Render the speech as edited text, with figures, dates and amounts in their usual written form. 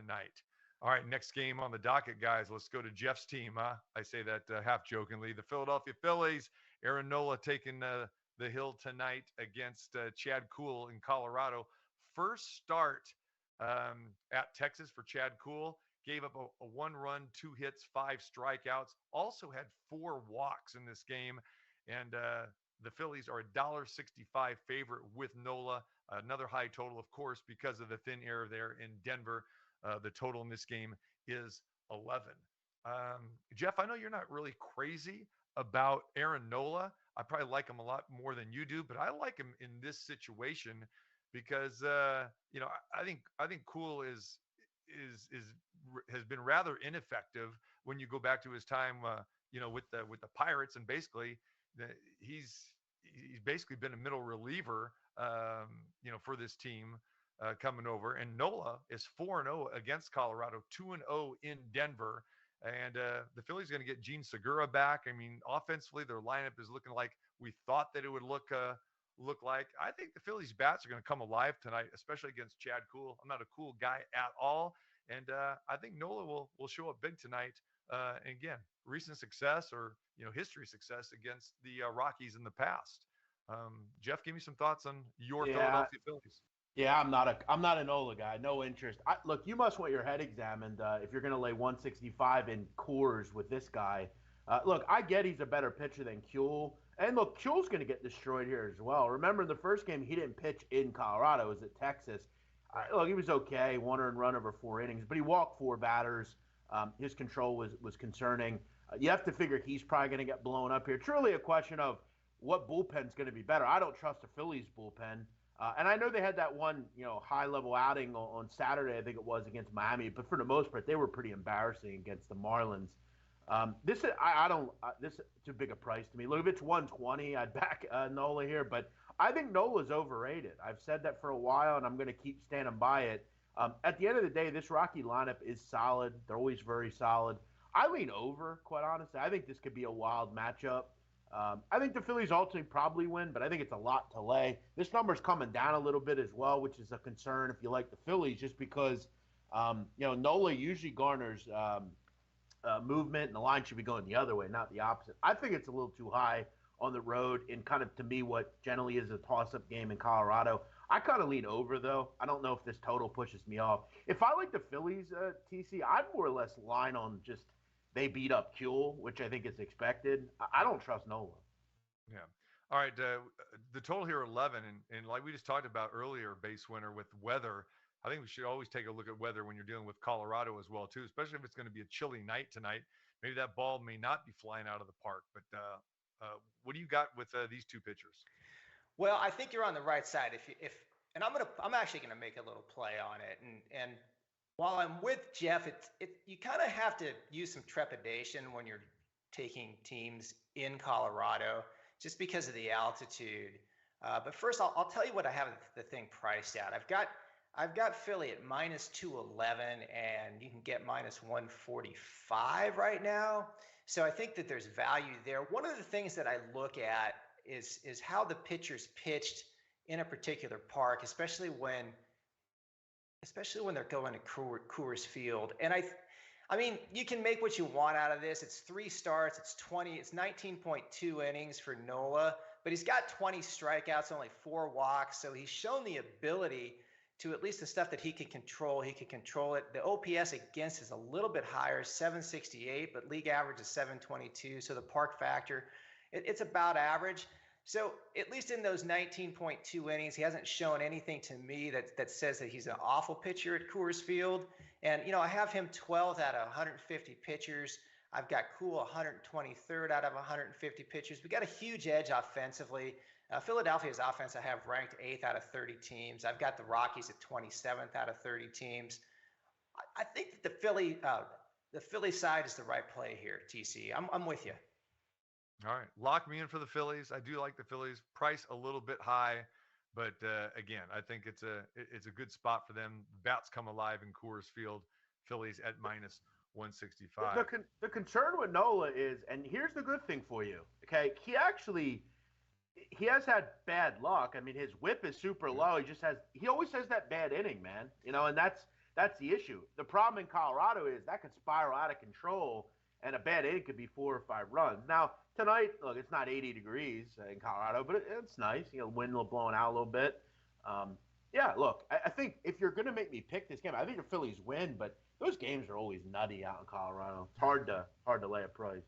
tonight. All right, next game on the docket, guys. Let's go to Jeff's team. I say that half jokingly. The Philadelphia Phillies. Aaron Nola taking the hill tonight against Chad Kuhl in Colorado. First start at Texas for Chad Kuhl. Gave up a 1 run, 2 hits, 5 strikeouts. Also had 4 walks in this game. And the Phillies are $1.65 favorite with Nola. Another high total, of course, because of the thin air there in Denver. The total in this game is 11. Jeff, I know you're not really crazy about Aaron Nola. I probably like him a lot more than you do, but I like him in this situation because I think Kuhl has been rather ineffective when you go back to his time with the Pirates, and basically he's basically been a middle reliever for this team coming over. And Nola is 4-0 against Colorado, 2-0 in Denver. And the Phillies are going to get Gene Segura back. I mean, offensively, their lineup is looking like we thought that it would look like. I think the Phillies bats are going to come alive tonight, especially against Chad Kuhl. I'm not a Kuhl guy at all. And I think Nola will show up big tonight. And again, recent success or history success against the Rockies in the past. Jeff, give me some thoughts on your Philadelphia Phillies. Yeah, I'm not a Nola guy. No interest. Look, you must want your head examined if you're going to lay 165 in Coors with this guy. Look, I get he's a better pitcher than Kuhl. And look, Kuhl's going to get destroyed here as well. Remember, in the first game, he didn't pitch in Colorado. It was at Texas. Look, he was okay, 1 earned run over 4 innings, but he walked 4 batters. His control was concerning. You have to figure he's probably going to get blown up here. Truly a question of what bullpen's going to be better. I don't trust the Phillies bullpen. And I know they had that one, high-level outing on Saturday, I think it was, against Miami. But for the most part, they were pretty embarrassing against the Marlins. This is too big a price to me. Look, if it's 120, I'd back Nola here. But I think Nola's overrated. I've said that for a while, and I'm going to keep standing by it. At the end of the day, this Rocky lineup is solid. They're always very solid. I lean over, quite honestly. I think this could be a wild matchup. I think the Phillies ultimately probably win, but I think it's a lot to lay. This number's coming down a little bit as well, which is a concern if you like the Phillies, just because Nola usually garners movement, and the line should be going the other way, not the opposite. I think it's a little too high on the road in kind of, to me, what generally is a toss-up game in Colorado. I kind of lean over, though. I don't know if this total pushes me off. If I like the Phillies, TC, I'd more or less line on just they beat up Kuhl, which I think is expected. I don't trust Nola. Yeah. All right. The total here 11, and like we just talked about earlier, BaseWinner with weather. I think we should always take a look at weather when you're dealing with Colorado as well, too, especially if it's going to be a chilly night tonight. Maybe that ball may not be flying out of the park. But what do you got with these two pitchers? Well, I think you're on the right side. And I'm actually gonna make a little play on it. And while I'm with Jeff, you kind of have to use some trepidation when you're taking teams in Colorado, just because of the altitude. But first, I'll tell you what I have the thing priced at. I've got Philly at -211, and you can get -145 right now. So I think that there's value there. One of the things that I look at is how the pitchers pitched in a particular park, especially when they're going to Coors Field. And I mean, you can make what you want out of this. It's 3 starts, it's 19.2 innings for Nola, but he's got 20 strikeouts, only 4 walks. So he's shown the ability to, at least the stuff that he can control it. The OPS against is a little bit higher, 768, but league average is 722. So the park factor, it's about average. So at least in those 19.2 innings, he hasn't shown anything to me that says that he's an awful pitcher at Coors Field. And, I have him 12th out of 150 pitchers. I've got Kuhl 123rd out of 150 pitchers. We got a huge edge offensively. Philadelphia's offense I have ranked 8th out of 30 teams. I've got the Rockies at 27th out of 30 teams. I think that the Philly side is the right play here, TC. I'm with you. All right. Lock me in for the Phillies. I do like the Phillies. Price a little bit high, but again, I think it's a good spot for them. Bats come alive in Coors Field. Phillies at -165. The concern with Nola is, and here's the good thing for you, okay? He has had bad luck. I mean, his whip is super low. He always has that bad inning, man. And That's the issue. The problem in Colorado is that could spiral out of control, and a bad inning could be 4 or 5 runs. Now, tonight, look, it's not 80 degrees in Colorado, but it's nice. Wind blowing out a little bit. Yeah, look, I think if you're going to make me pick this game, I think the Phillies win, but those games are always nutty out in Colorado. It's hard to lay a price.